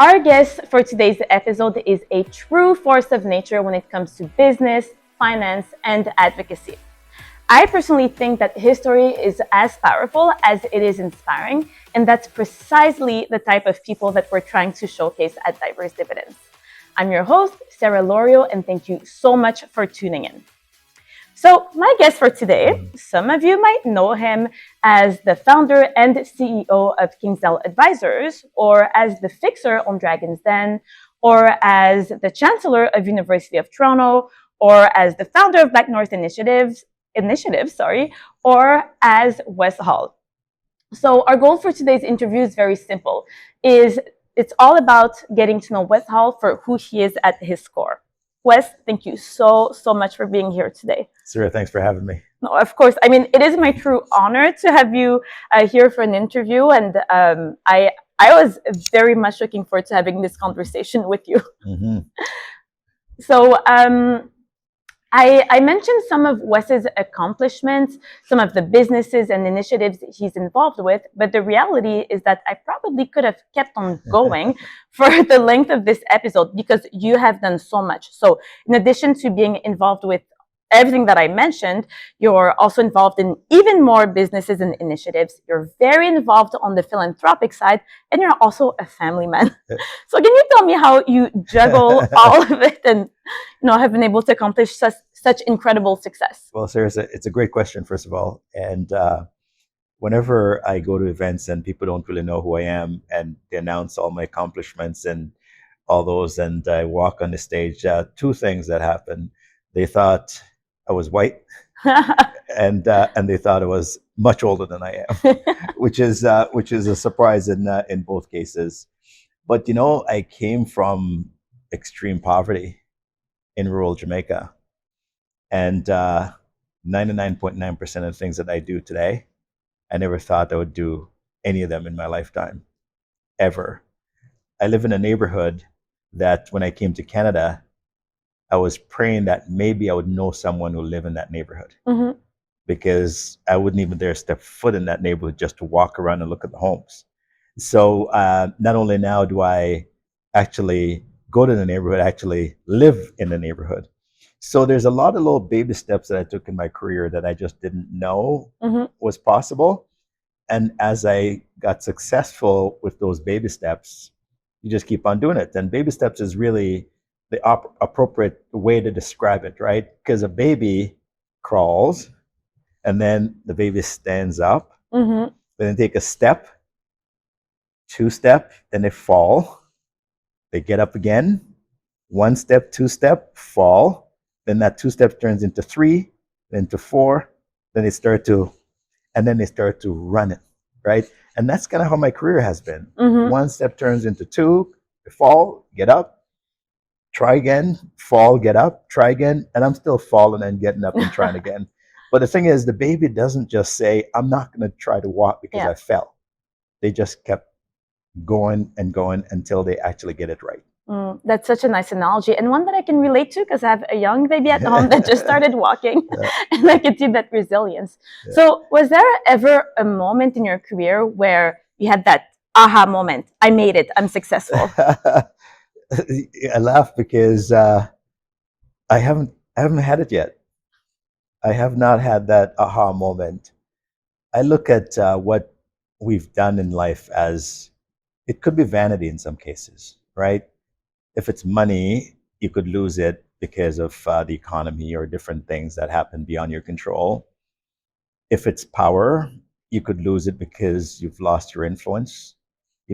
Our guest for today's episode is a true force of nature when it comes to business, finance, and advocacy. I personally think that history is as powerful as it is inspiring, and that's precisely the type of people that we're trying to showcase at Diverse Dividends. I'm your host, Sara Loriot, and thank you so much for tuning in. So my guest for today, some of you might know him as the founder and CEO of Kingsdale Advisors, or as the fixer on Dragon's Den, or as the Chancellor of University of Toronto, or as the founder of BlackNorth Initiative, or as Wes Hall. So our goal for today's interview is very simple. It's all about getting to know Wes Hall for who he is at his core. Wes, thank you so much for being here today. Sara, thanks for having me. No, of course. I mean, it is my true honor to have you here for an interview, and I was very much looking forward to having this conversation with you. Mm-hmm. So I mentioned some of Wes's accomplishments, some of the businesses and initiatives he's involved with, but the reality is that I probably could have kept on going for the length of this episode because you have done so much. So in addition to being involved with everything that I mentioned, you're also involved in even more businesses and initiatives. You're very involved on the philanthropic side, and you're also a family man. So can you tell me how you juggle all of it and have been able to accomplish such incredible success? Well, Sara, it's a great question, first of all. And whenever I go to events and people don't really know who I am and they announce all my accomplishments and all those, and I walk on the stage, two things that happen. They thought I was white, and they thought I was much older than I am, which is a surprise in both cases. But I came from extreme poverty in rural Jamaica, and 99.9% of the things that I do today, I never thought I would do any of them in my lifetime, ever. I live in a neighborhood that when I came to Canada, I was praying that maybe I would know someone who lived in that neighborhood, Mm-hmm. because I wouldn't even dare step foot in that neighborhood just to walk around and look at the homes. So not only now do I actually go to the neighborhood, I actually live in the neighborhood. So there's a lot of little baby steps that I took in my career that I just didn't know Mm-hmm. was possible. And as I got successful with those baby steps, you just keep on doing it. And baby steps is really the appropriate way to describe it, right? Because a baby crawls, and then the baby stands up, Mm-hmm. then they take a step, 2 step, then they fall, they get up again, 1 step, 2 step, fall, then that 2 step turns into 3, then to 4, then they start to run it, right? And that's kind of how my career has been. Mm-hmm. 1 step turns into 2, fall, get up, try again, fall, get up, try again, and I'm still falling and getting up and trying again. But the thing is, the baby doesn't just say, I'm not going to try to walk because I fell. They just kept going and going until they actually get it right. That's such a nice analogy, and one that I can relate to because I have a young baby at home that just started walking, and I can see that resilience. Yeah. So was there ever a moment in your career where you had that aha moment? I made it. I'm successful. I laugh because I haven't had it yet. I have not had that aha moment. I look at what we've done in life as it could be vanity in some cases, right? If it's money, you could lose it because of the economy or different things that happen beyond your control. If it's power, you could lose it because you've lost your influence.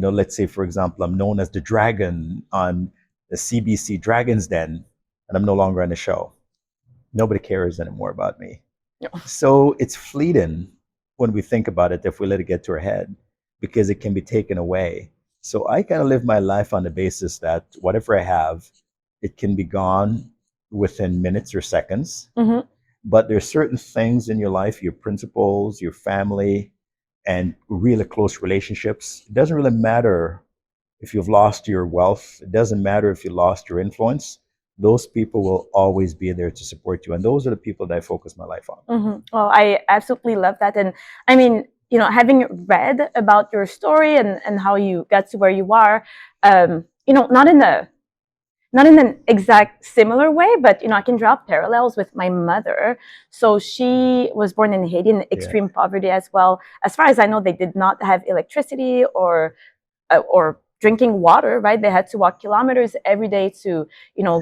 Let's say, for example, I'm known as the dragon on the CBC Dragon's Den, and I'm no longer on the show. Nobody cares anymore about me. No. So it's fleeting when we think about it if we let it get to our head, because it can be taken away. So I kind of live my life on the basis that whatever I have, it can be gone within minutes or seconds. Mm-hmm. But there's certain things in your life, your principles, your family, and really close relationships. It doesn't really matter if you've lost your wealth. It doesn't matter if you lost your influence. Those people will always be there to support you. And those are the people that I focus my life on. Mm-hmm. Well, I absolutely love that. And I mean, having read about your story and how you got to where you are, not in an exact similar way, but I can draw parallels with my mother. So she was born in Haiti in extreme poverty as well. As far as I know, they did not have electricity or drinking water, right? They had to walk kilometers every day to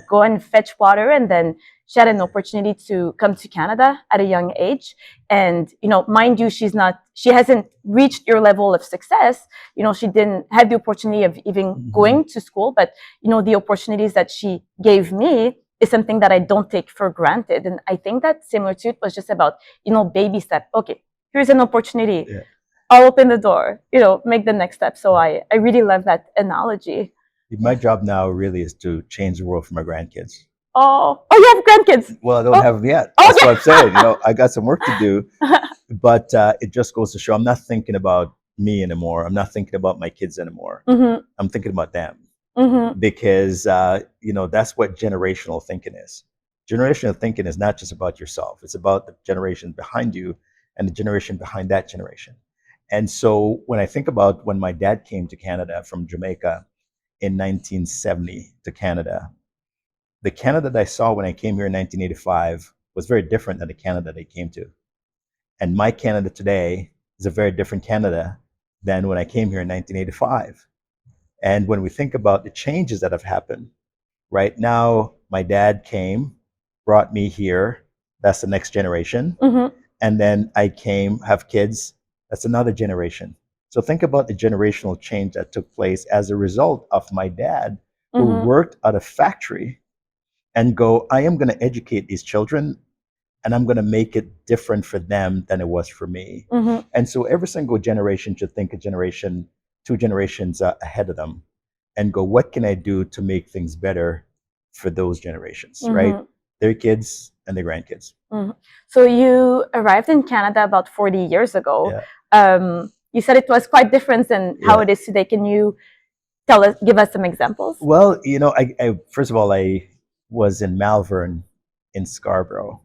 go and fetch water, and then she had an opportunity to come to Canada at a young age. And mind you, she hasn't reached your level of success. She didn't have the opportunity of even going to school, but the opportunities that she gave me is something that I don't take for granted. And I think that similar to it was just about baby step. Okay, here's an opportunity. I'll open the door, make the next step. So I really love that analogy. My job now really is to change the world for my grandkids. Oh, you have grandkids? Well, I don't have them yet. That's what I'm saying. I got some work to do, but it just goes to show I'm not thinking about me anymore. I'm not thinking about my kids anymore. I'm thinking about them because that's what generational thinking is. Generational thinking is not just about yourself. It's about the generation behind you and the generation behind that generation. And so when I think about when my dad came to Canada from Jamaica in 1970 to Canada, the Canada that I saw when I came here in 1985 was very different than the Canada they came to. And my Canada today is a very different Canada than when I came here in 1985. And when we think about the changes that have happened, right now, my dad came, brought me here. That's the next generation. And then I came, have kids. That's another generation. So think about the generational change that took place as a result of my dad, who worked at a factory and go, I am going to educate these children and I'm going to make it different for them than it was for me. And so every single generation should think a generation, 2 generations ahead of them and go, what can I do to make things better for those generations, right? Their kids and their grandkids. So you arrived in Canada about 40 years ago. You said it was quite different than how it is today. Can you give us some examples? Well, I first of all, I was in Malvern in Scarborough.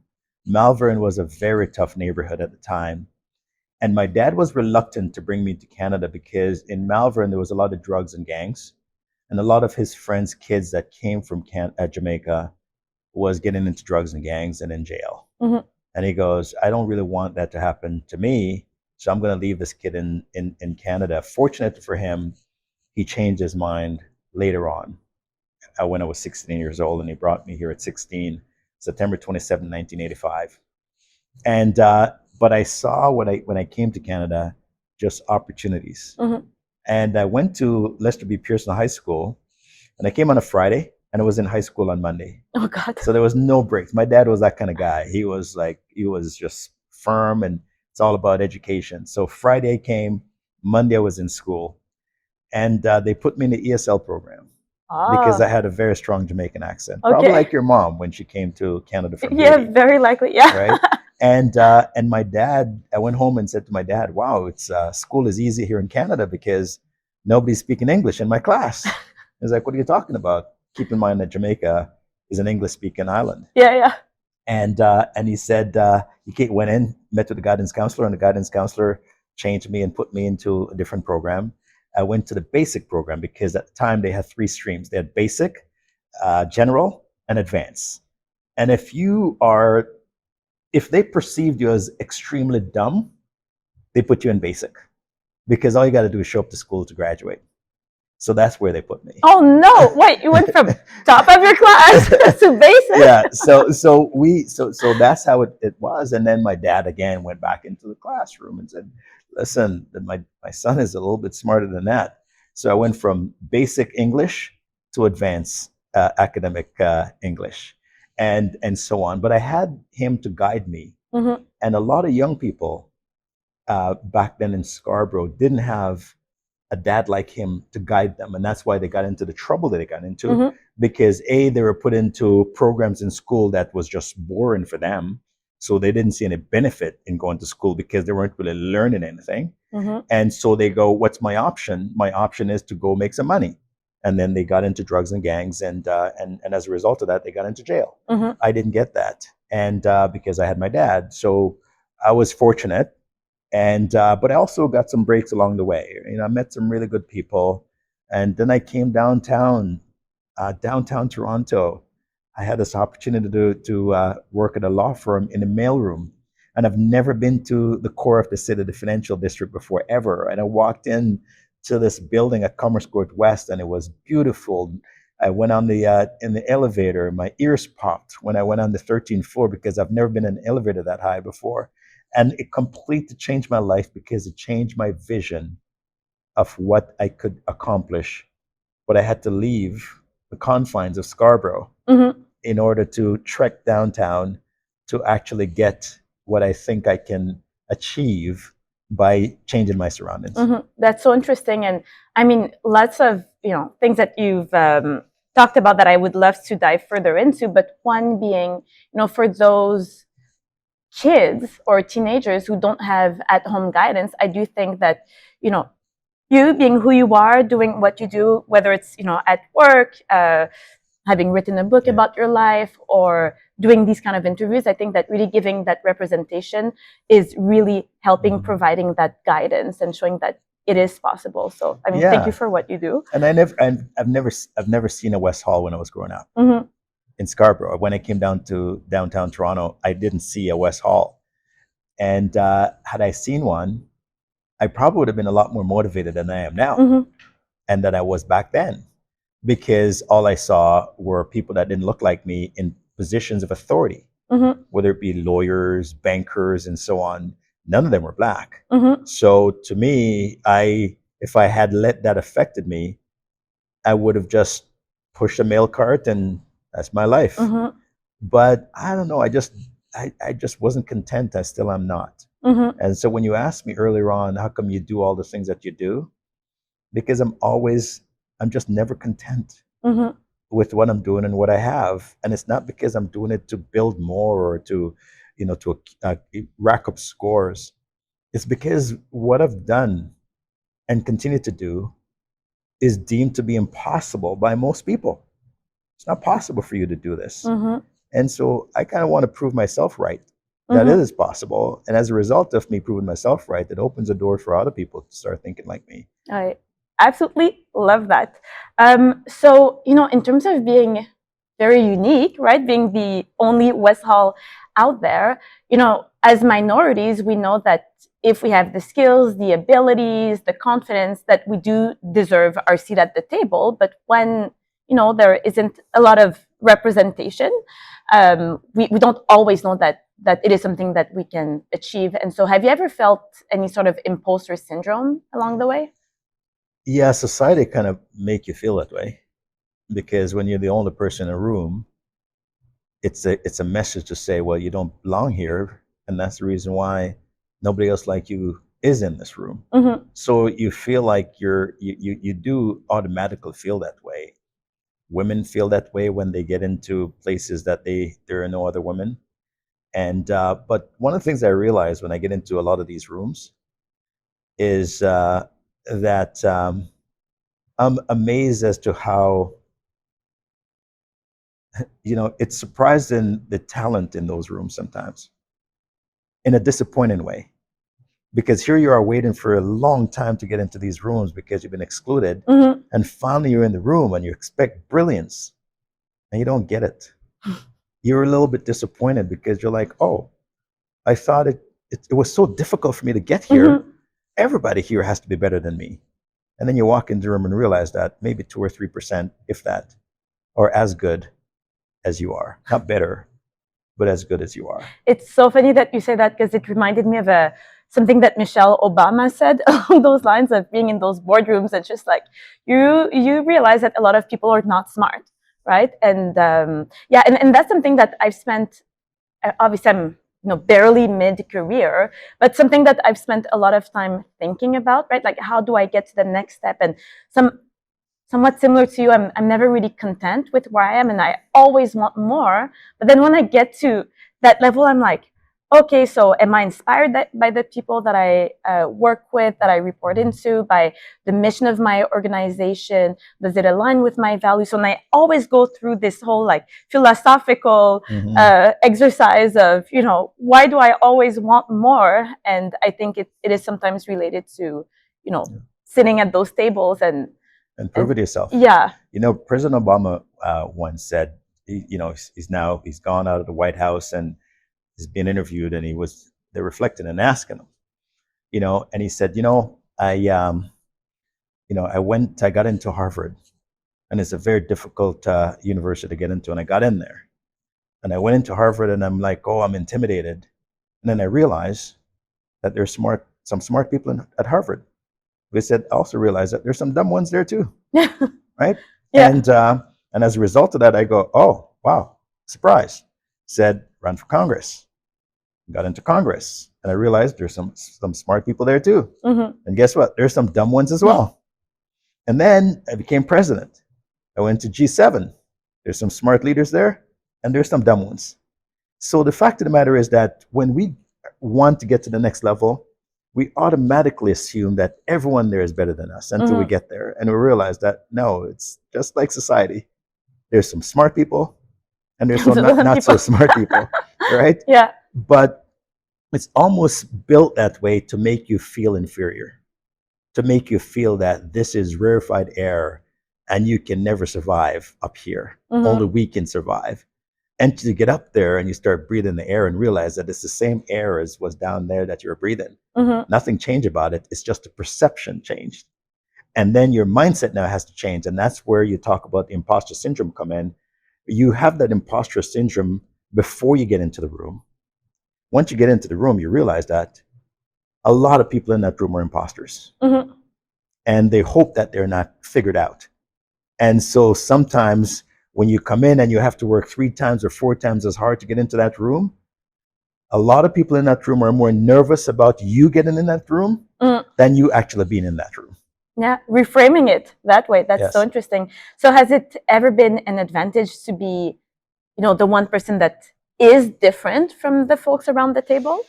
Malvern was a very tough neighborhood at the time. And my dad was reluctant to bring me to Canada because in Malvern, there was a lot of drugs and gangs. And a lot of his friends' kids that came from Jamaica was getting into drugs and gangs and in jail. And he goes, I don't really want that to happen to me. So I'm going to leave this kid in Canada. Fortunate for him, he changed his mind later on when I was 16 years old, and he brought me here at 16, September 27, 1985. And but I saw when I came to Canada, just opportunities. And I went to Lester B. Pearson High School, and I came on a Friday, and I was in high school on Monday. Oh God! So there was no breaks. My dad was that kind of guy. He was just firm, and it's all about education. So Friday came, Monday I was in school, and they put me in the ESL program because I had a very strong Jamaican accent, probably like your mom when she came to Canada from Haiti. Very likely, yeah. Right. And my dad, I went home and said to my dad, "Wow, it's school is easy here in Canada because nobody's speaking English in my class." He's like, "What are you talking about?" Keep in mind that Jamaica is an English-speaking island. Yeah. And he said he went in, met with the guidance counselor, and the guidance counselor changed me and put me into a different program. I went to the basic program because at the time they had 3 streams. They had basic, general, and advanced. And if they perceived you as extremely dumb, they put you in basic because all you got to do is show up to school to graduate. So that's where they put me. Oh no! Wait, you went from top of your class to basic? Yeah. So that's how it was. And then my dad again went back into the classroom and said, "Listen, my son is a little bit smarter than that." So I went from basic English to advanced academic English, and so on. But I had him to guide me, and a lot of young people back then in Scarborough didn't have a dad like him to guide them, and that's why they got into the trouble that they got into, because they were put into programs in school that was just boring for them, so they didn't see any benefit in going to school because they weren't really learning anything. And so they go, what's my option? My option is to go make some money. And then they got into drugs and gangs, and as a result of that, they got into jail. I didn't get that, and because I had my dad, so I was fortunate. And but I also got some breaks along the way. I met some really good people. And then I came downtown, downtown Toronto. I had this opportunity to work at a law firm in a mailroom. And I've never been to the core of the city, the financial district before, ever. And I walked in to this building at Commerce Court West, and it was beautiful. I went on the in the elevator. My ears popped when I went on the 13th floor because I've never been in an elevator that high before, and it completely changed my life because it changed my vision of what I could accomplish. But I had to leave the confines of Scarborough in order to trek downtown to actually get what I think I can achieve by changing my surroundings. That's so interesting, and I mean, lots of things that you've talked about that I would love to dive further into. But one being, for those kids or teenagers who don't have at-home guidance, I do think that you being who you are, doing what you do, whether it's at work, having written a book about your life, or doing these kind of interviews, I think that really giving that representation is really helping providing that guidance and showing that it is possible. So I mean, thank you for what you do. And I've never seen a Wes Hall when I was growing up in Scarborough. When I came down to downtown Toronto, I didn't see a Wes Hall, and had I seen one, I probably would have been a lot more motivated than I am now, and that I was back then, because all I saw were people that didn't look like me in positions of authority, whether it be lawyers, bankers, and so on. None of them were Black. So to me, if I had let that affected me, I would have just pushed a mail cart and that's my life. But I don't know, I just wasn't content. I still am not. And so when you asked me earlier on, how come you do all the things that you do? Because I'm just never content with what I'm doing and what I have. And it's not because I'm doing it to build more or to rack up scores. It's because what I've done and continue to do is deemed to be impossible by most people. It's not possible for you to do this. And so I kind of want to prove myself right, that it is possible. And as a result of me proving myself right, it opens a door for other people to start thinking like me. I absolutely love that. So, in terms of being very unique, right, being the only Wes Hall out there, as minorities, we know that if we have the skills, the abilities, the confidence, that we do deserve our seat at the table. But when, there isn't a lot of representation, we don't always know that it is something that we can achieve. And so have you ever felt any sort of imposter syndrome along the way? Yeah, society kind of make you feel that way, because when you're the only person in a room, it's a message to say, well, you don't belong here, and that's the reason why nobody else like you is in this room. So you feel like you do automatically feel that way. Women feel that way when they get into places that there are no other women. And but one of the things I realize when I get into a lot of these rooms is that I'm amazed as to how it's surprising the talent in those rooms sometimes, in a disappointing way, because here you are waiting for a long time to get into these rooms because you've been excluded, and finally you're in the room and you expect brilliance and you don't get it. You're a little bit disappointed because you're like, oh, I thought it was so difficult for me to get here. Everybody here has to be better than me. And then you walk into the room and realize that maybe 2 or 3%, if that, are as good as you are. Not better, but as good as you are. It's so funny that you say that, because it reminded me of something that Michelle Obama said along those lines of being in those boardrooms. It's just like you realize that a lot of people are not smart, right? And and that's something that I've spent. Obviously, I'm barely mid-career, but something that I've spent a lot of time thinking about, right? Like, how do I get to the next step? And somewhat similar to you, I'm never really content with where I am, and I always want more. But then when I get to that level, I'm like, okay, so am I inspired by the people that I work with, that I report into, by the mission of my organization? Does it align with my values? And I always go through this whole philosophical exercise of, why do I always want more? And I think it is sometimes related to, sitting at those tables and and prove it yourself. Yeah. You know, President Obama once said, he's gone out of the White House and he's been interviewed, and they reflected and asking him, you know, and he said, I got into Harvard, and it's a very difficult university to get into, and I got in there, and I went into Harvard, and I'm like, oh, I'm intimidated, and then I realized that there's some smart people at Harvard. We said, I also realized that there's some dumb ones there too, right? Yeah. And as a result of that, I go, oh, wow, surprise. Said, run for Congress. Got into Congress, and I realized there's some smart people there too. Mm-hmm. And guess what? There's some dumb ones as well. And then I became president. I went to G7. There's some smart leaders there, and there's some dumb ones. So the fact of the matter is that when we want to get to the next level, we automatically assume that everyone there is better than us until we get there. And we realize that, no, it's just like society. There's some smart people, and there's some not so smart people, right? Yeah. But it's almost built that way to make you feel inferior, to make you feel that this is rarefied air and you can never survive up here. Only we can survive. And to get up there and you start breathing the air and realize that it's the same air as was down there that you're breathing. Nothing changed about it. It's just the perception changed. And then your mindset now has to change. And that's where you talk about the imposter syndrome come in. You have that imposter syndrome before you get into the room. Once you get into the room, you realize that a lot of people in that room are imposters. And they hope that they're not figured out. And so sometimes when you come in and you have to work 3 times or 4 times as hard to get into that room, a lot of people in that room are more nervous about you getting in that room than you actually being in that room. Yeah, reframing it that way. That's so interesting. So has it ever been an advantage to be, the one person that is different from the folks around the table?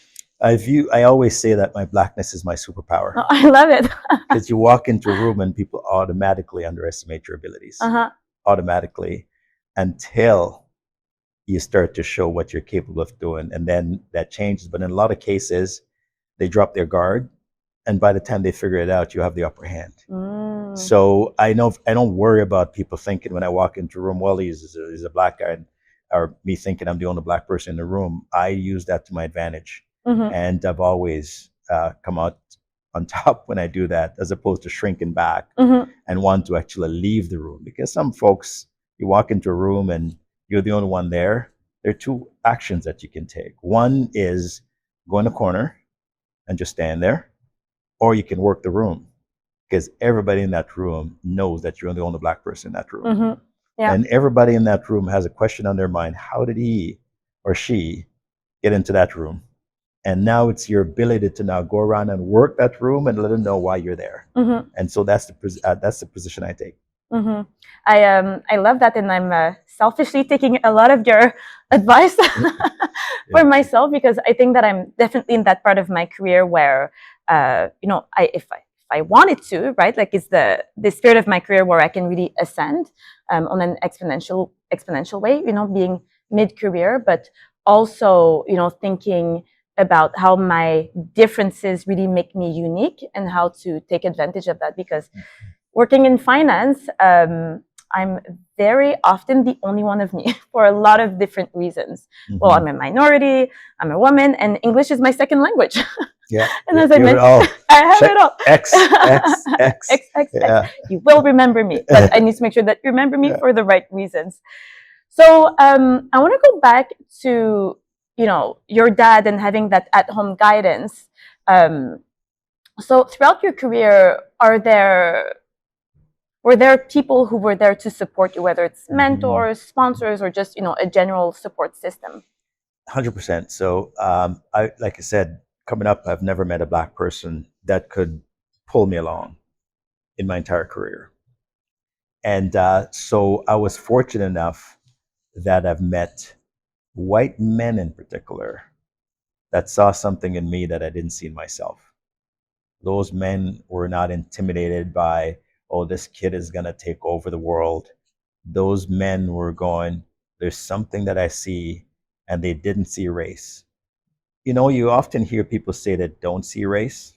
I always say that my blackness is my superpower. Oh, I love it. Because you walk into a room and people automatically underestimate your abilities. Automatically, until you start to show what you're capable of doing. And then that changes. But in a lot of cases, they drop their guard. And by the time they figure it out, you have the upper hand. So I don't worry about people thinking when I walk into a room, well, he's a black guy, or me thinking I'm the only black person in the room. I use that to my advantage. And I've always come out on top when I do that, as opposed to shrinking back and want to actually leave the room. Because some folks, you walk into a room and you're the only one there. There are 2 actions that you can take. One is go in a corner and just stand there, or you can work the room, because everybody in that room knows that you're the only black person in that room. And everybody in that room has a question on their mind: how did he or she get into that room? And now it's your ability to now go around and work that room and let them know why you're there. And so that's the position I take. I love that, and I'm selfishly taking a lot of your advice for myself, because I think that I'm definitely in that part of my career where, if I wanted to, right, like it's the spirit of my career where I can really ascend on an exponential way, being mid-career, but also, thinking about how my differences really make me unique and how to take advantage of that. Because working in finance, I'm very often the only one of me for a lot of different reasons. Well, I'm a minority, I'm a woman, and English is my second language. Yeah. And as I mentioned, I have it all. X. X. You will remember me, but I need to make sure that you remember me for the right reasons. So I want to go back to, your dad and having that at-home guidance. So throughout your career, were there people who were there to support you, whether it's mentors, sponsors, or just, a general support system? 100%. So like I said, coming up, I've never met a black person that could pull me along in my entire career. And so I was fortunate enough that I've met white men in particular that saw something in me that I didn't see in myself. Those men were not intimidated by, oh, this kid is going to take over the world. Those men were going, there's something that I see, and they didn't see race. You often hear people say that don't see race.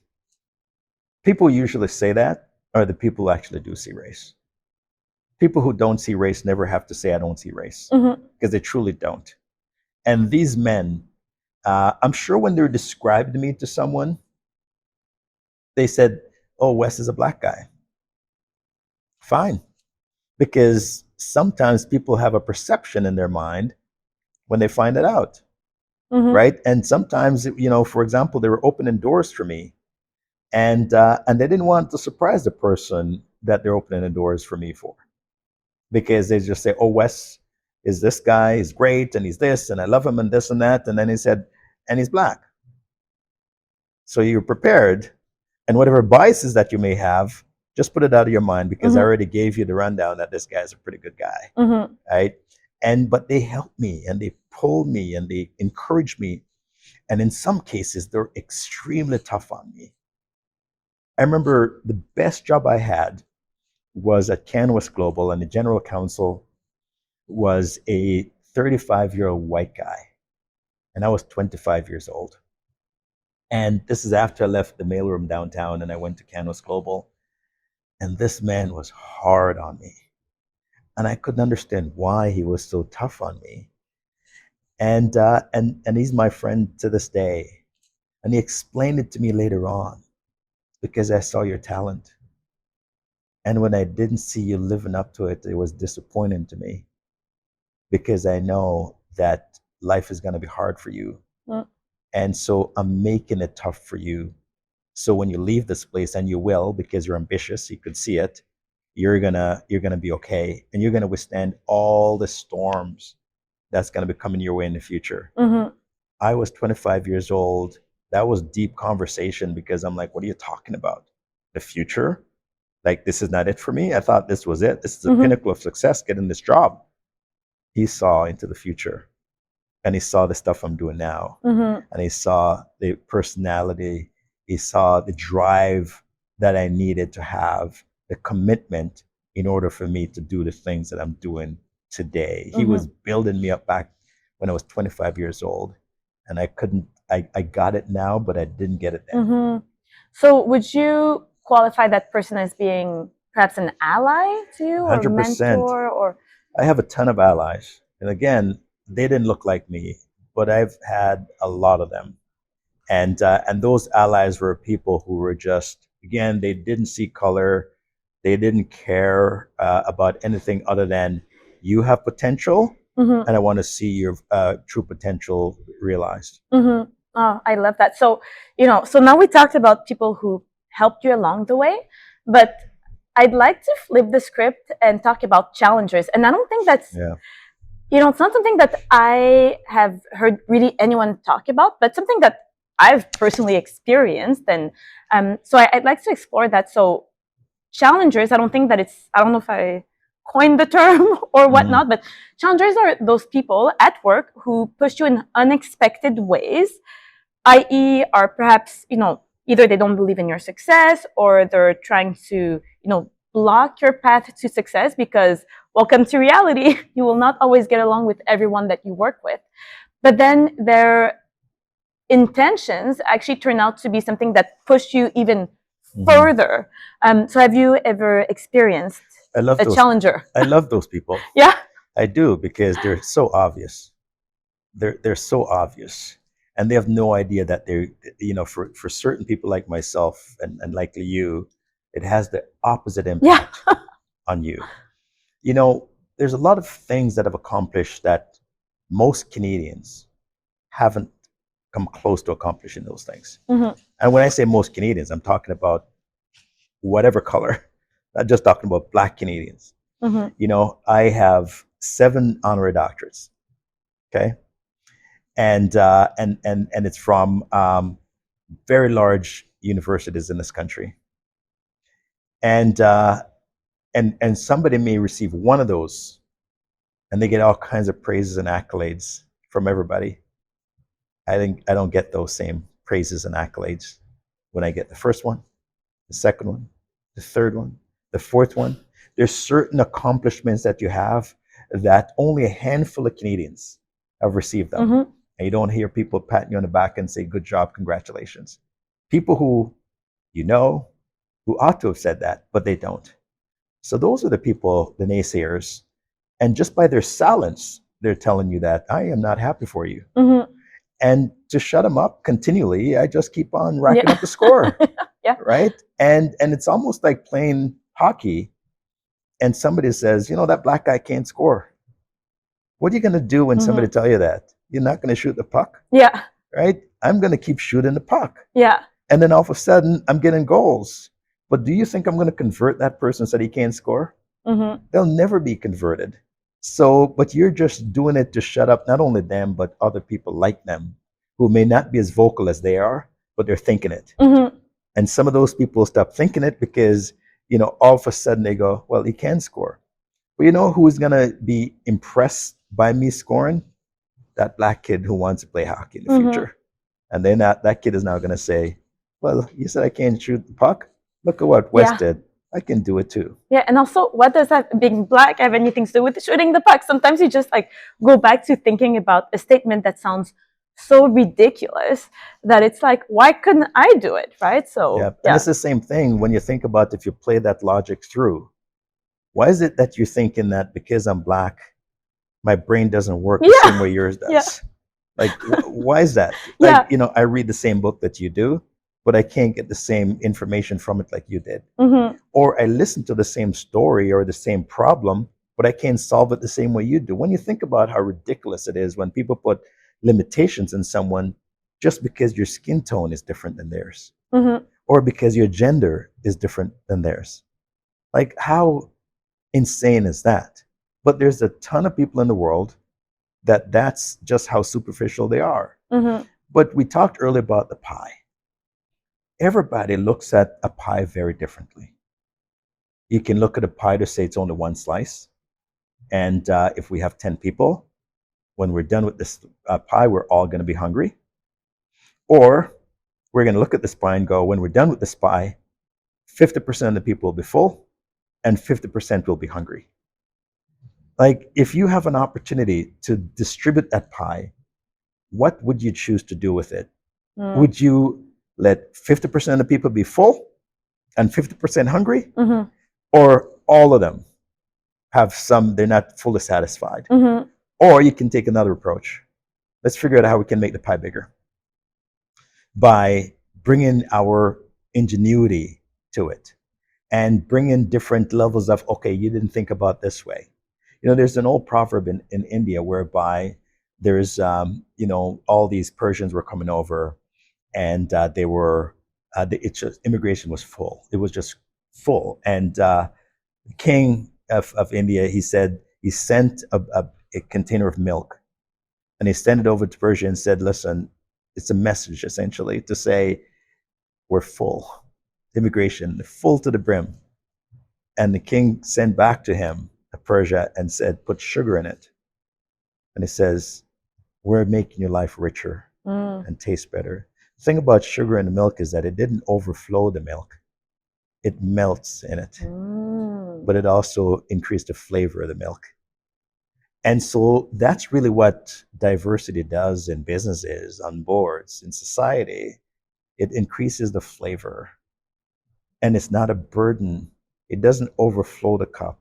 People usually say that, or the people who actually do see race. People who don't see race never have to say, I don't see race, because they truly don't. And these men, I'm sure when they're described me to someone, they said, oh, Wes is a black guy. Fine. Because sometimes people have a perception in their mind when they find it out, right? And sometimes, for example, they were opening doors for me, and they didn't want to surprise the person that they're opening the doors for me for, because they just say, oh, Wes is this guy, he's great, and he's this, and I love him, and this and that. And then he said, and he's black. So you're prepared, and whatever biases that you may have, just put it out of your mind, because I already gave you the rundown that this guy's a pretty good guy, right? But they help me, and they pull me, and they encourage me. And in some cases, they're extremely tough on me. I remember the best job I had was at Canvas Global, and the general counsel was a 35-year-old white guy, and I was 25 years old. And this is after I left the mailroom downtown and I went to Canvas Global, and this man was hard on me, and I couldn't understand why he was so tough on me. And he's my friend to this day, and he explained it to me later on, because I saw your talent, and when I didn't see you living up to it, it was disappointing to me, because I know that life is going to be hard for you. And so I'm making it tough for you. So when you leave this place, and you will, because you're ambitious, you could see it, you're gonna be okay, and you're gonna withstand all the storms that's gonna be coming your way in the future. I was 25 years old. That was deep conversation, because I'm like, what are you talking about? The future? Like, this is not it for me? I thought this was it. This is the pinnacle of success, getting this job. He saw into the future, and he saw the stuff I'm doing now, and he saw the personality, he saw the drive that I needed to have, the commitment in order for me to do the things that I'm doing today. He was building me up back when I was 25 years old, and I got it now, but I didn't get it then. So would you qualify that person as being perhaps an ally to you, or 100%. mentor, or? I have a ton of allies. And again, they didn't look like me, but I've had a lot of them. And those allies were people who were just, again, they didn't see color. They didn't care about anything other than, you have potential, and I want to see your true potential realized. Oh, I love that. So, so now we talked about people who helped you along the way, but I'd like to flip the script and talk about challengers. And I don't think that's, it's not something that I have heard really anyone talk about, but something that I've personally experienced. And so I'd like to explore that. So challengers, I don't know if I coined the term or whatnot, but challengers are those people at work who push you in unexpected ways, i.e. are perhaps, either they don't believe in your success, or they're trying to, block your path to success, because welcome to reality, you will not always get along with everyone that you work with. But then their intentions actually turn out to be something that push you even further. So have you ever experienced a challenger? I love those people. Yeah. I do, because they're so obvious. They're so obvious. And they have no idea that they're, for certain people like myself and likely you, it has the opposite impact on you. There's a lot of things that I've accomplished that most Canadians haven't come close to accomplishing those things. And when I say most Canadians, I'm talking about whatever color, not just talking about Black Canadians. I have 7 honorary doctorates, okay? And it's from very large universities in this country. And somebody may receive one of those, and they get all kinds of praises and accolades from everybody. I don't get those same praises and accolades when I get the first one, the second one, the third one, the fourth one. There's certain accomplishments that you have that only a handful of Canadians have received them. And you don't hear people patting you on the back and say, good job, congratulations. People who who ought to have said that, but they don't. So those are the people, the naysayers. And just by their silence, they're telling you that I am not happy for you. Mm-hmm. And to shut them up continually, I just keep on racking Yeah. up the score, Yeah. right? And it's almost like playing hockey, and somebody says, that black guy can't score. What are you going to do when somebody tell you that? You're not going to shoot the puck, Yeah. right? I'm going to keep shooting the puck. Yeah. And then all of a sudden, I'm getting goals. But do you think I'm going to convert that person so that he can't score? Mm-hmm. They'll never be converted. So, but you're just doing it to shut up not only them, but other people like them who may not be as vocal as they are, but they're thinking it. Mm-hmm. And some of those people stop thinking it because, all of a sudden they go, well, he can score. But you know who's going to be impressed by me scoring? That black kid who wants to play hockey in the future. And then that kid is now going to say, well, you said I can't shoot the puck? Look at what Wes did. I can do it too. Yeah, and also, what does that being black have anything to do with shooting the puck? Sometimes you just go back to thinking about a statement that sounds so ridiculous that it's like, why couldn't I do it, right? So yeah, and it's the same thing when you think about if you play that logic through. Why is it that you're thinking that because I'm black, my brain doesn't work the same way yours does? Yeah. Like, why is that? Like, I read the same book that you do, but I can't get the same information from it like you did. Mm-hmm. Or I listen to the same story or the same problem, but I can't solve it the same way you do. When you think about how ridiculous it is when people put limitations in someone just because your skin tone is different than theirs, or because your gender is different than theirs. Like, how insane is that? But there's a ton of people in the world that's just how superficial they are. But we talked earlier about the pie. Everybody looks at a pie very differently. You can look at a pie to say it's only one slice. And if we have 10 people, when we're done with this pie, we're all going to be hungry. Or we're going to look at this pie and go, when we're done with this pie, 50% of the people will be full and 50% will be hungry. Like, if you have an opportunity to distribute that pie, what would you choose to do with it? Would you let 50% of the people be full and 50% hungry? Or all of them have they're not fully satisfied? Or you can take another approach. Let's figure out how we can make the pie bigger by bringing our ingenuity to it and bring in different levels of, okay, you didn't think about this way. There's an old proverb in India whereby there's, all these Persians were coming over and they were, immigration was full. It was just full. And the king of India, he said, he sent a container of milk and he sent it over to Persia and said, listen, it's a message essentially to say, we're full. Immigration, full to the brim. And the king sent back to him Persia and said, put sugar in it. And he says, we're making your life richer and taste better. The thing about sugar in the milk is that it didn't overflow the milk. It melts in it. But it also increased the flavor of the milk. And so that's really what diversity does in businesses, on boards, in society. It increases the flavor. And it's not a burden. It doesn't overflow the cup.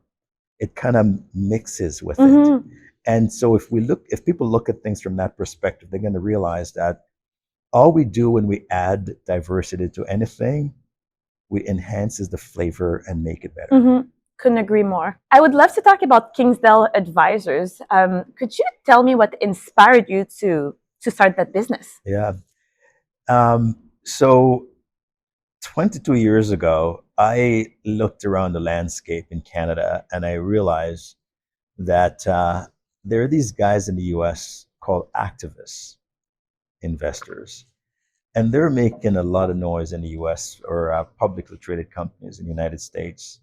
It kind of mixes with it. And so if people look at things from that perspective, they're going to realize that all we do when we add diversity to anything, we enhances the flavor and make it better. Couldn't agree more. I would love to talk about Kingsdale Advisors. Could you tell me what inspired you to start that business? Yeah. So 22 years ago, I looked around the landscape in Canada and I realized that there are these guys in the US called activist investors. And they're making a lot of noise in the US or publicly traded companies in the United States.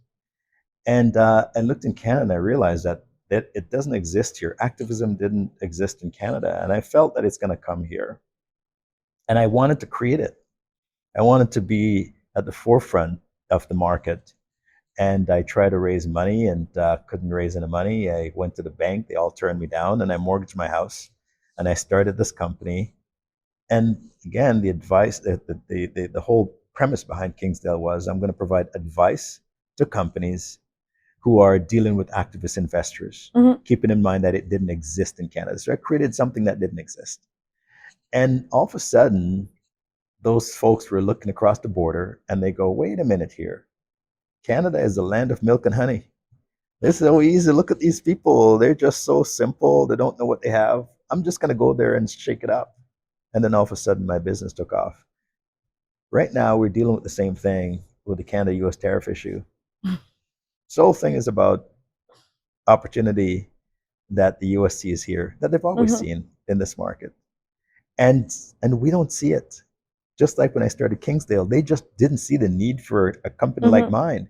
And I looked in Canada and I realized that it doesn't exist here. Activism didn't exist in Canada. And I felt that it's going to come here. And I wanted to create it. I wanted to be at the forefront of the market. And I tried to raise money and couldn't raise any money. I went to the bank. They all turned me down. And I mortgaged my house. And I started this company. And again, the advice, the whole premise behind Kingsdale was I'm going to provide advice to companies who are dealing with activist investors, Mhm. keeping in mind that it didn't exist in Canada. So I created something that didn't exist. And all of a sudden, those folks were looking across the border and they go, wait a minute here. Canada is the land of milk and honey. This is so easy. Look at these people. They're just so simple. They don't know what they have. I'm just going to go there and shake it up. And then all of a sudden, my business took off. Right now, we're dealing with the same thing with the Canada-US tariff issue. This whole thing is about opportunity that the US sees here, that they've always Mhm. seen in this market. And we don't see it. Just like when I started Kingsdale, they just didn't see the need for a company like Mhm. mine.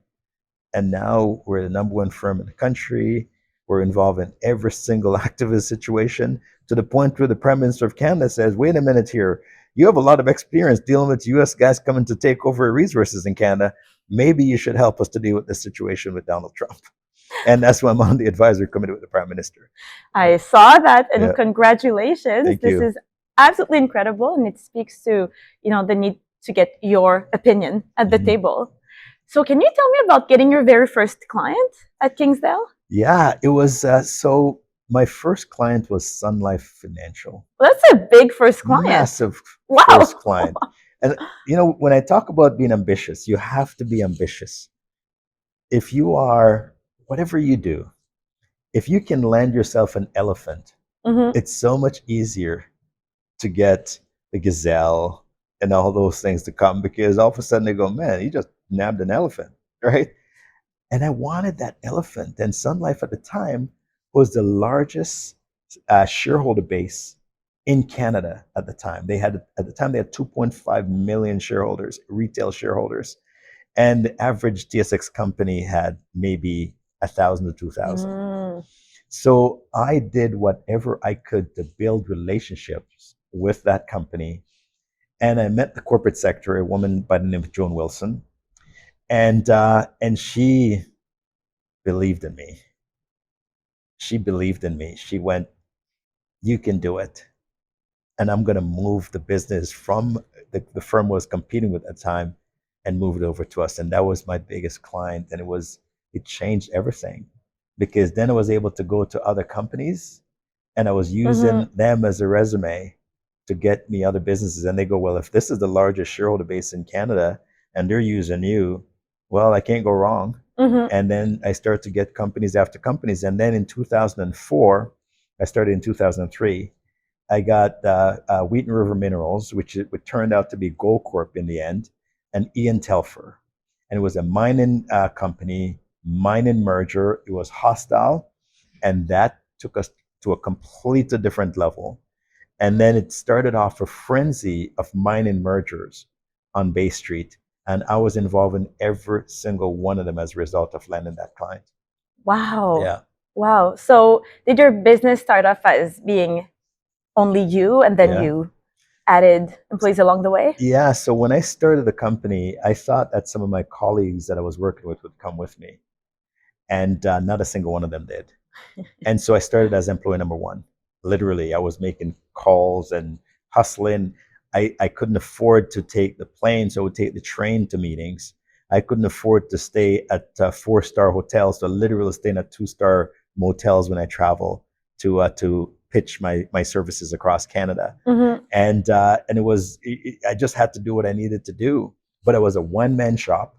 And now we're the number one firm in the country. We're involved in every single activist situation to the point where the Prime Minister of Canada says, wait a minute here, you have a lot of experience dealing with US guys coming to take over resources in Canada. Maybe you should help us to deal with this situation with Donald Trump. And that's why I'm on the advisory committee with the Prime Minister. I saw that, and Yeah, congratulations. thank This you. is absolutely incredible, and it speaks to, the need to get your opinion at the Mhm. table. So can you tell me about getting your very first client at Kingsdale? Yeah, it was so my first client was Sun Life Financial. Well, that's a big first client. Massive first Wow. client. And when I talk about being ambitious, you have to be ambitious. If you are, whatever you do, if you can land yourself an elephant, Mhm. it's so much easier to get the gazelle and all those things to come because all of a sudden they go, man, you just nabbed an elephant, right? And I wanted that elephant. And Sun Life at the time was the largest shareholder base in Canada at the time. They had 2.5 million shareholders, retail shareholders, and the average TSX company had maybe 1,000 to 2,000. Mm. So I did whatever I could to build relationships with that company. And I met the corporate secretary, a woman by the name of Joan Wilson, and she believed in me. She believed in me. She went, you can do it. And I'm going to move the business from the firm was competing with at the time and move it over to us. And that was my biggest client. And it changed everything because then I was able to go to other companies and I was using Mhm. them as a resume to get me other businesses. And they go, well, if this is the largest shareholder base in Canada and they're using you, well, I can't go wrong. Mhm. And then I started to get companies after companies. And then in 2004, I started in 2003. I got Wheaton River Minerals, which turned out to be Goldcorp in the end, and Ian Telfer. And it was a mining company, mining merger. It was hostile, and that took us to a completely different level. And then it started off a frenzy of mining mergers on Bay Street. And I was involved in every single one of them as a result of landing that client. Wow. Yeah. Wow. So did your business start off as being only you, and then Yeah. you added employees along the way? Yeah. So when I started the company, I thought that some of my colleagues that I was working with would come with me. And not a single one of them did. And so I started as employee number one. Literally, I was making calls and hustling. I couldn't afford to take the plane, so I would take the train to meetings. I couldn't afford to stay at four-star hotels, so literally staying at two-star motels when I travel to pitch my services across Canada. Mhm. And I just had to do what I needed to do. But it was a one-man shop.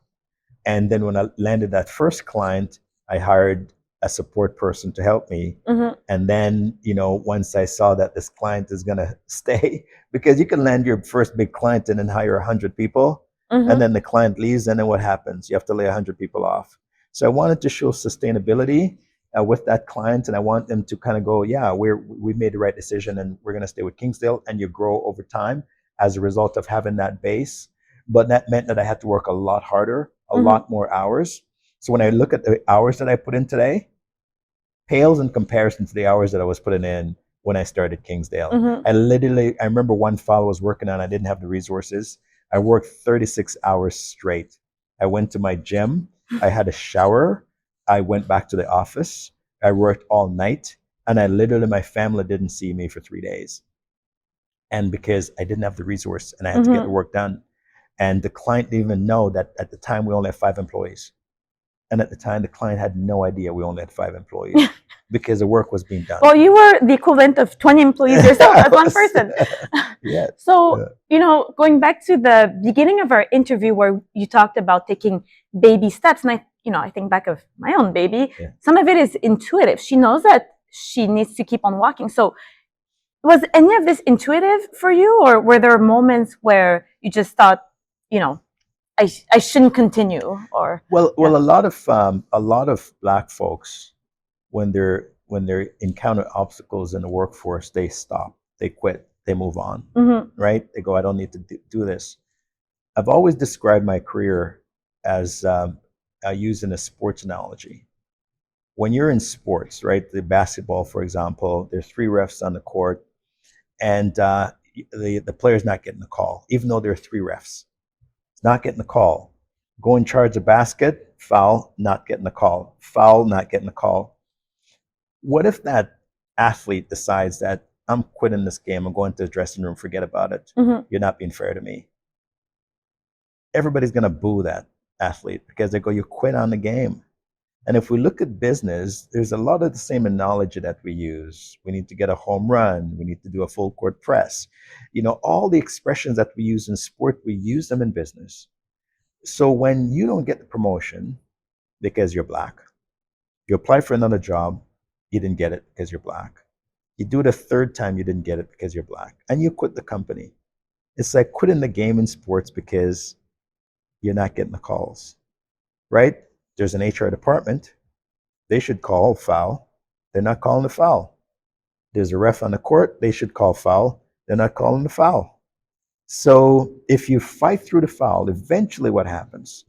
And then when I landed that first client, I hired a support person to help me. Mhm. And then, once I saw that this client is going to stay, because you can land your first big client and then hire 100 people, and Mhm. then the client leaves, and then what happens? You have to lay 100 people off. So I wanted to show sustainability with that client, and I want them to kind of go, yeah, we made the right decision, and we're going to stay with Kingsdale, and you grow over time as a result of having that base. But that meant that I had to work a lot harder, a Mhm. lot more hours. So when I look at the hours that I put in today, pales in comparison to the hours that I was putting in when I started Kingsdale. Mhm. I remember one file I was working on, I didn't have the resources. I worked 36 hours straight. I went to my gym, I had a shower, I went back to the office, I worked all night, and my family didn't see me for 3 days. And because I didn't have the resource and I had to get the Mhm. work done. And the client didn't even know that at the time we only had 5 employees. And at the time, the client had no idea we only had 5 employees because the work was being done. Well, you were the equivalent of 20 employees yourself as one person. Yeah. So, going back to the beginning of our interview where you talked about taking baby steps, and I think back of my own baby, some of it is intuitive. She knows that she needs to keep on walking. So was any of this intuitive for you, or were there moments where you just thought, I shouldn't continue? Or a lot of Black folks, when they encounter obstacles in the workforce, they stop, they quit, they move on, right? They go, I don't need to do this. I've always described my career as using a sports analogy. When you're in sports, right, the basketball, for example, there's 3 refs on the court, and the player's not getting the call, even though there are 3 refs. Not getting the call. Go and charge a basket, foul, not getting the call. Foul, not getting the call. What if that athlete decides that I'm quitting this game, I'm going to the dressing room, forget about it. You're not being fair to me. Everybody's going to boo that athlete because they go, you quit on the game. And if we look at business, there's a lot of the same analogy that we use. We need to get a home run. We need to do a full court press. All the expressions that we use in sport, we use them in business. So when you don't get the promotion because you're Black, you apply for another job, you didn't get it because you're Black. You do it a 3rd time, you didn't get it because you're Black. And you quit the company. It's like quitting the game in sports because you're not getting the calls, right? There's an HR department. They should call foul. They're not calling the foul. There's a ref on the court. They should call foul. They're not calling the foul. So if you fight through the foul, eventually what happens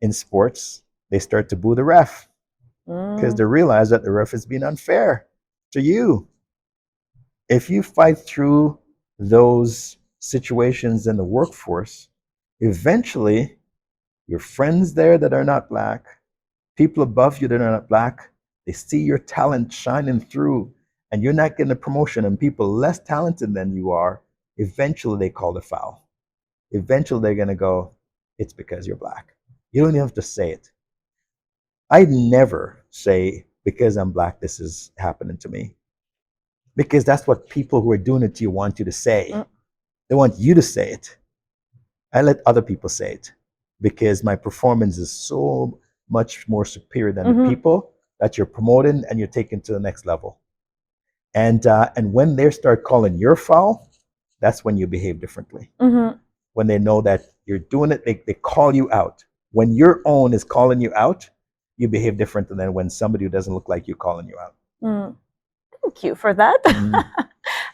in sports, they start to boo the ref because they realize that the ref is being unfair to you. If you fight through those situations in the workforce, eventually your friends there that are not Black, people above you that are not Black, they see your talent shining through and you're not getting a promotion, and people less talented than you are, eventually they call the foul. Eventually they're going to go, it's because you're Black. You don't even have to say it. I never say, because I'm Black, this is happening to me. Because that's what people who are doing it to you want you to say. They want you to say it. I let other people say it because my performance is so much more superior than the people that you're promoting and you're taking to the next level. And when they start calling your foul, that's when you behave differently. When they know that you're doing it, they call you out. When your own is calling you out, you behave different than when somebody who doesn't look like you calling you out. Thank you for that.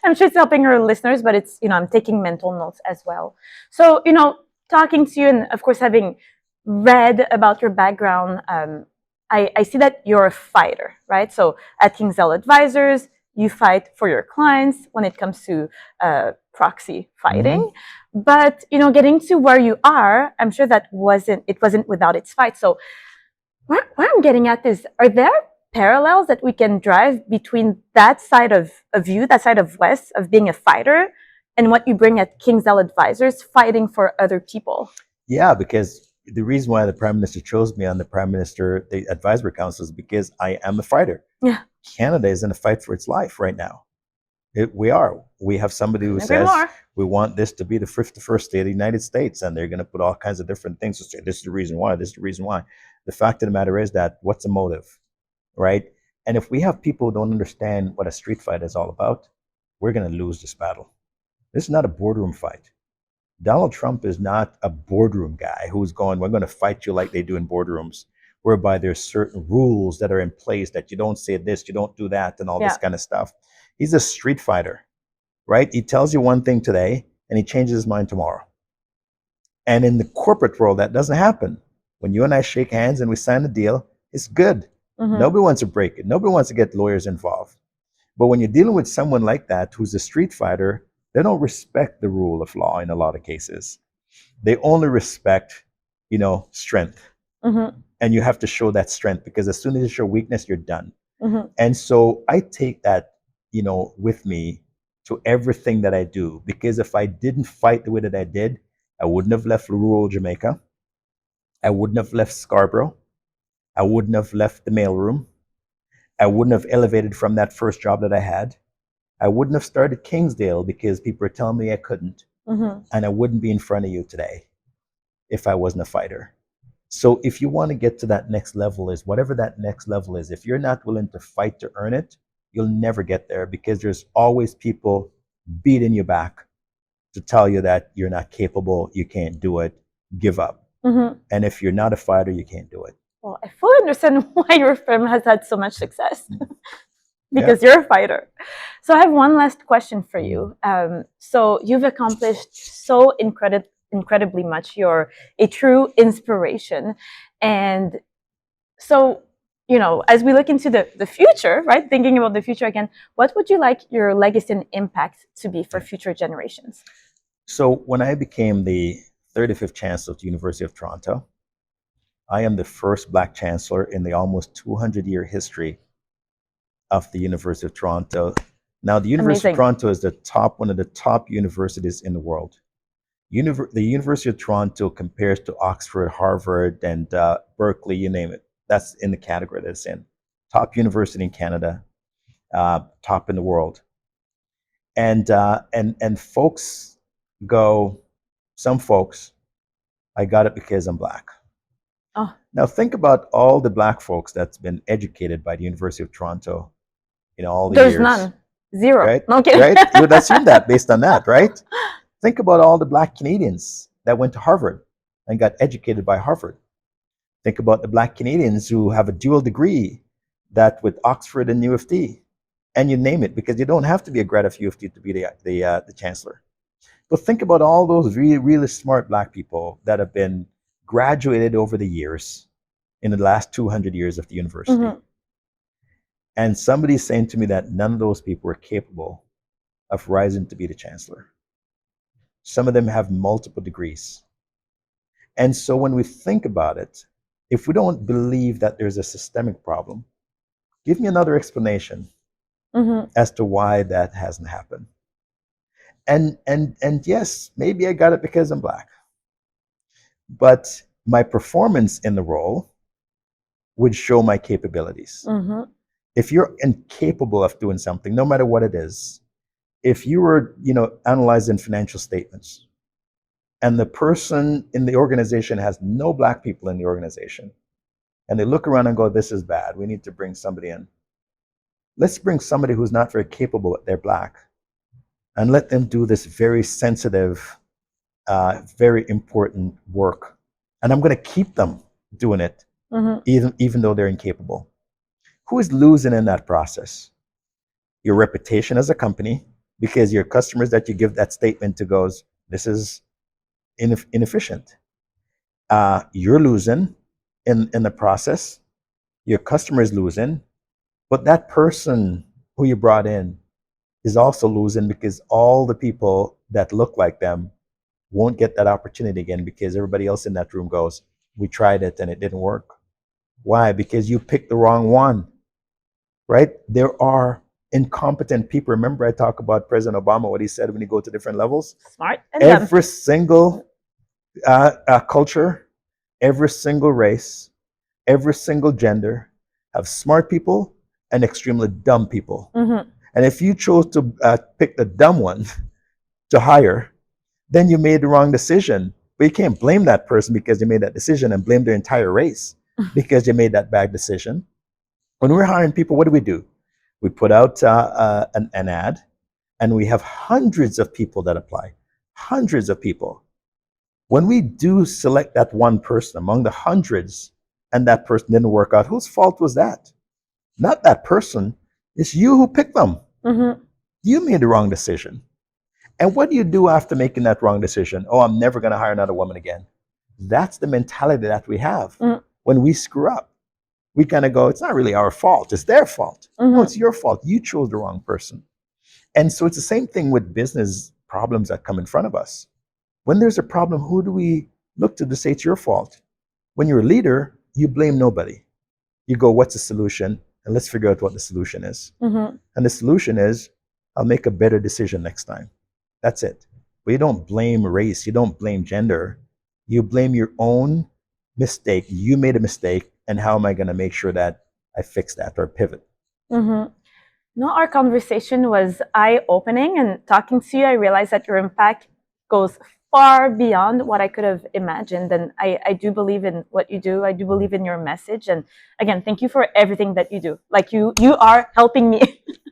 I'm sure it's helping our listeners, but it's, I'm taking mental notes as well. So, talking to you and of course having read about your background, I see that you're a fighter, right? So at Kingsdale Advisors, you fight for your clients when it comes to proxy fighting. But, getting to where you are, I'm sure that it wasn't without its fight. So where I'm getting at is, are there parallels that we can drive between that side of you, that side of Wes, of being a fighter, and what you bring at Kingsdale Advisors, fighting for other people? Yeah, because the reason why the Prime Minister chose me on the Advisory Council is because I am a fighter. Yeah. Canada is in a fight for its life right now. We have somebody who says, we want this to be the 51st state of the United States, and they're going to put all kinds of different things to say, this is the reason why, this is the reason why. The fact of the matter is that, what's the motive, right? And if we have people who don't understand what a street fight is all about, we're going to lose this battle. This is not a boardroom fight. Donald Trump is not a boardroom guy who's going, we're going to fight you like they do in boardrooms, whereby there's certain rules that are in place that you don't say this, you don't do that, and all this kind of stuff. He's a street fighter, right? He tells you one thing today, and he changes his mind tomorrow. And in the corporate world, that doesn't happen. When you and I shake hands and we sign a deal, it's good. Nobody wants to break it. Nobody wants to get lawyers involved. But when you're dealing with someone like that, who's a street fighter, they don't respect the rule of law in a lot of cases. They only respect, strength. And you have to show that strength, because as soon as you show weakness, you're done. And so I take that, with me to everything that I do, because if I didn't fight the way that I did, I wouldn't have left rural Jamaica. I wouldn't have left Scarborough. I wouldn't have left the mailroom. I wouldn't have elevated from that first job that I had. I wouldn't have started Kingsdale because people were telling me I couldn't. And I wouldn't be in front of you today if I wasn't a fighter. So if you want to get to that next level, is whatever that next level is, if you're not willing to fight to earn it, you'll never get there, because there's always people beating you back to tell you that you're not capable, you can't do it, give up. And if you're not a fighter, you can't do it. Well, I fully understand why your firm has had so much success. Because you're a fighter. So I have one last question for you. So you've accomplished so incredibly much. You're a true inspiration. And so, you know, as we look into the future, right, thinking about the future again, what would you like your legacy and impact to be for future generations? So when I became the 35th Chancellor of the University of Toronto, I am the first Black Chancellor in the almost 200-year history of the University of Toronto. Now, the University of Toronto is one of the top universities in the world. The University of Toronto compares to Oxford, Harvard, and Berkeley, you name it. That's in the category that it's in. Top university in Canada, top in the world. And folks go, some folks, I got it because I'm Black. Oh. Now think about all the Black folks that's been educated by the University of Toronto in all the years. There's none. Zero. Right? No kidding. Right? You would assume that based on that, right? Think about all the Black Canadians that went to Harvard and got educated by Harvard. Think about the Black Canadians who have a dual degree, that with Oxford and U of T, and you name it, because you don't have to be a grad of U of T to be the Chancellor. But think about all those really, really smart Black people that have been graduated over the years in the last 200 years of the university. And somebody's saying to me that none of those people were capable of rising to be the Chancellor. Some of them have multiple degrees. And so when we think about it, if we don't believe that there's a systemic problem, give me another explanation as to why that hasn't happened. And yes, maybe I got it because I'm Black. But my performance in the role would show my capabilities. If you're incapable of doing something, no matter what it is, if you were, analyzing financial statements, and the person in the organization has no Black people in the organization, and they look around and go, this is bad, we need to bring somebody in. Let's bring somebody who's not very capable, but they're Black, and let them do this very sensitive, very important work. And I'm going to keep them doing it, even though they're incapable. Who is losing in that process? Your reputation as a company, because your customers that you give that statement to goes, this is inefficient. You're losing in the process. Your customer is losing, but that person who you brought in is also losing, because all the people that look like them won't get that opportunity again, because everybody else in that room goes, we tried it and it didn't work. Why? Because you picked the wrong one, right? There are incompetent people. Remember I talk about President Obama, what he said when you go to different levels? Smart and every single culture, every single race, every single gender have smart people and extremely dumb people. And if you chose to pick the dumb one to hire, then you made the wrong decision. But you can't blame that person because you made that decision and blame their entire race because you made that bad decision. When we're hiring people, what do? We put out an ad, and we have hundreds of people that apply, hundreds of people. When we do select that one person among the hundreds, and that person didn't work out, whose fault was that? Not that person. It's you who picked them. You made the wrong decision. And what do you do after making that wrong decision? Oh, I'm never going to hire another woman again. That's the mentality that we have. When we screw up, we kind of go, it's not really our fault, it's their fault. No, it's your fault. You chose the wrong person. And so it's the same thing with business problems that come in front of us. When there's a problem, who do we look to say it's your fault? When you're a leader, you blame nobody. You go, what's the solution? And let's figure out what the solution is. And the solution is, I'll make a better decision next time. That's it. But you don't blame race. You don't blame gender. You blame your own mistake. You made a mistake. and how am I going to make sure that I fix that or pivot? Mm-hmm. No, our conversation was eye-opening, and talking to you, I realized that your impact goes far beyond what I could have imagined. And I do believe in what you do. I do believe in your message. And again, thank you for everything that you do. Like you are helping me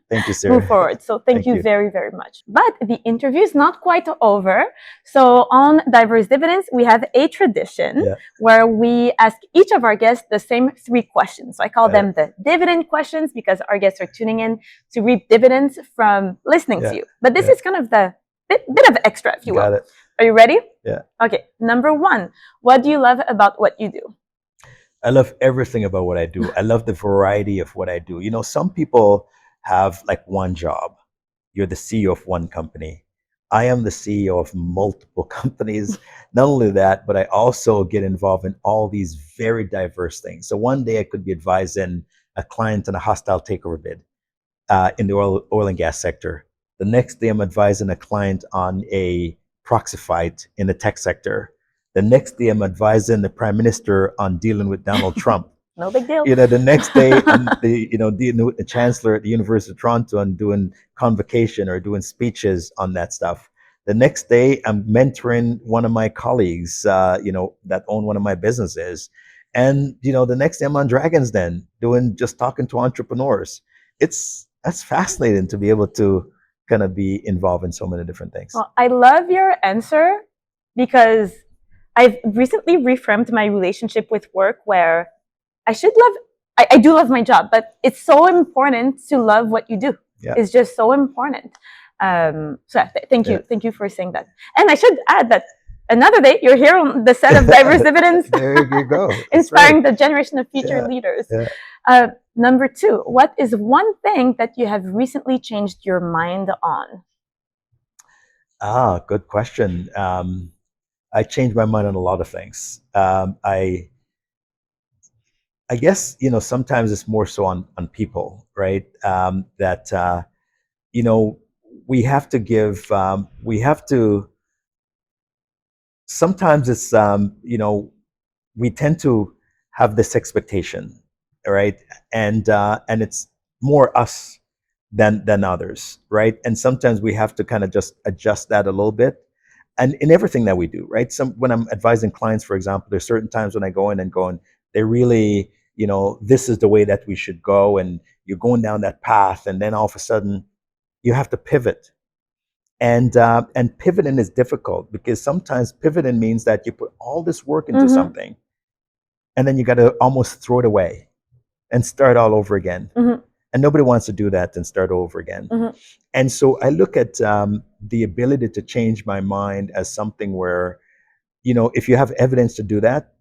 Thank you, Sarah. move forward. So thank you very, very much. But the interview is not quite over. So on Diverse Dividends, we have a tradition where we ask each of our guests the same 3 questions. So I call them the dividend questions because our guests are tuning in to reap dividends from listening to you. But this is kind of the bit of extra, if you will. Got it. Are you ready? Yeah. Okay. Number 1, what do you love about what you do? I love everything about what I do. I love the variety of what I do. You know, some people have like one job. You're the CEO of one company. I am the CEO of multiple companies. Not only that, but I also get involved in all these very diverse things. So one day I could be advising a client on a hostile takeover bid in the oil and gas sector. The next day I'm advising a client on a proxy fight in the tech sector. The next day I'm advising the prime minister on dealing with Donald Trump. No big deal. You know, the next day I'm dealing with the Chancellor at the University of Toronto and doing convocation or doing speeches on that stuff. The next day I'm mentoring one of my colleagues, that own one of my businesses. And, the next day I'm on Dragon's Den talking to entrepreneurs. That's fascinating to be able to kind of be involved in so many different things. Well, I love your answer because I've recently reframed my relationship with work where I do love my job, but it's so important to love what you do. Yeah. It's just so important. Thank you for saying that. And I should add that another day you're here on the set of Diverse Dividends. There you go. Inspiring the generation of future leaders. Yeah. Number 2, what is one thing that you have recently changed your mind on? Good question. I changed my mind on a lot of things. I guess, sometimes it's more so on people, right? We have to give, sometimes it's, we tend to have this expectation, right? And it's more us than others, right? And sometimes we have to kind of just adjust that a little bit. And in everything that we do, right? When I'm advising clients, for example, there's certain times when I go in they really, this is the way that we should go, and you're going down that path, and then all of a sudden you have to pivot. And pivoting is difficult because sometimes pivoting means that you put all this work into something, and then you got to almost throw it away and start all over again. And nobody wants to do that and start over again. And so I look at the ability to change my mind as something where, if you have evidence to do that,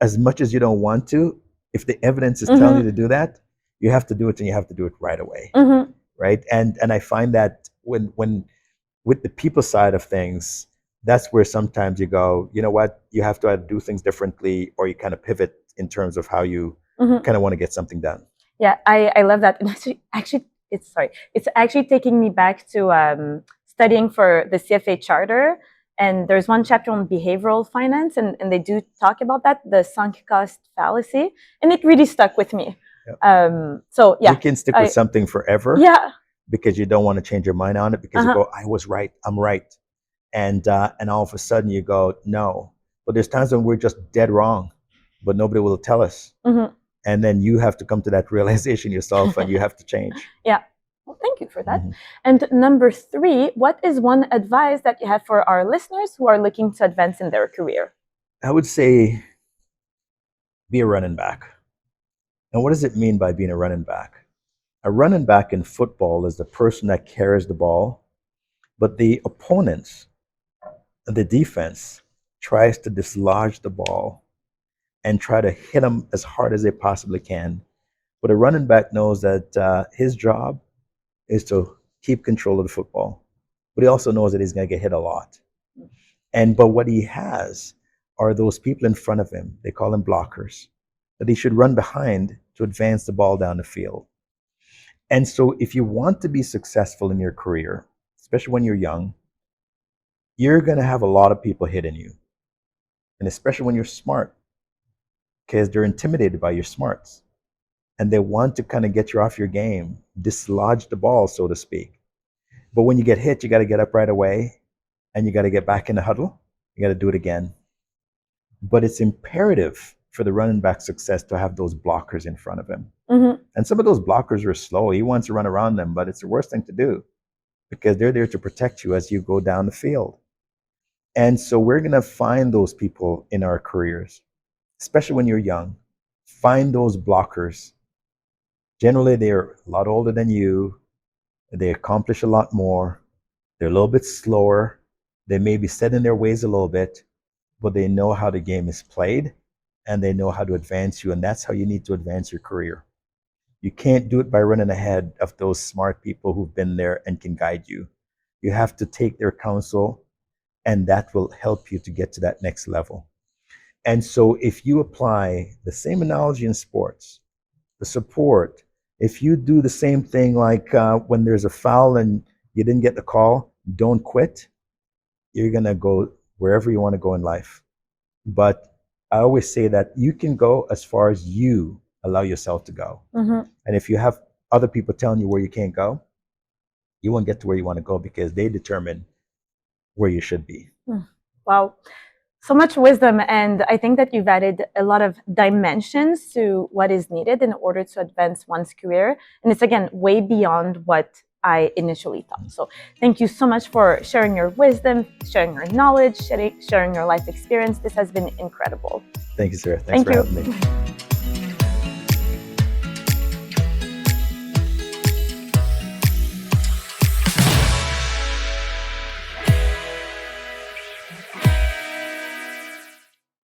as much as you don't want to, if the evidence is telling you to do that, you have to do it, and you have to do it right away, right? And I find that when with the people side of things, that's where sometimes you go, you know what, you have to either do things differently, or you kind of pivot in terms of how you kind of want to get something done. Yeah, I love that. And it's actually taking me back to studying for the CFA charter. And there's one chapter on behavioral finance, and they do talk about that, the sunk cost fallacy. And it really stuck with me. Yep. You can stick with something forever. Yeah. Because you don't want to change your mind on it, because you go, I was right, I'm right. And all of a sudden you go, no. But there's times when we're just dead wrong, but nobody will tell us. And then you have to come to that realization yourself, and you have to change. Yeah. Well, thank you for that. And number 3, what is one advice that you have for our listeners who are looking to advance in their career? I would say be a running back. And what does it mean by being a running back? A running back in football is the person that carries the ball, but the opponent, the defense, tries to dislodge the ball and try to hit them as hard as they possibly can. But a running back knows that his job is to keep control of the football, but he also knows that he's going to get hit a lot. But what he has are those people in front of him, they call them blockers, that he should run behind to advance the ball down the field. And so if you want to be successful in your career, especially when you're young, you're going to have a lot of people hitting you. And especially when you're smart, because they're intimidated by your smarts and they want to kind of get you off your game, dislodge the ball, so to speak. But when you get hit, you got to get up right away and you got to get back in the huddle. You got to do it again. But it's imperative for the running back success to have those blockers in front of him. Mm-hmm. And some of those blockers are slow. He wants to run around them, but it's the worst thing to do because they're there to protect you as you go down the field. And so we're going to find those people in our careers, especially when you're young. Find those blockers. Generally, they're a lot older than you. They accomplish a lot more. They're a little bit slower. They may be set in their ways a little bit, but they know how the game is played and they know how to advance you. And that's how you need to advance your career. You can't do it by running ahead of those smart people who've been there and can guide you. You have to take their counsel, and that will help you to get to that next level. And so if you apply the same analogy in sports, the support, if you do the same thing like when there's a foul and you didn't get the call, don't quit. You're going to go wherever you want to go in life. But I always say that you can go as far as you allow yourself to go. Mm-hmm. And if you have other people telling you where you can't go, you won't get to where you want to go because they determine where you should be. Wow. So much wisdom. And I think that you've added a lot of dimensions to what is needed in order to advance one's career. And it's, again, way beyond what I initially thought. So thank you so much for sharing your wisdom, sharing your knowledge, sharing your life experience. This has been incredible. Thank you, Sarah. Thanks for having me.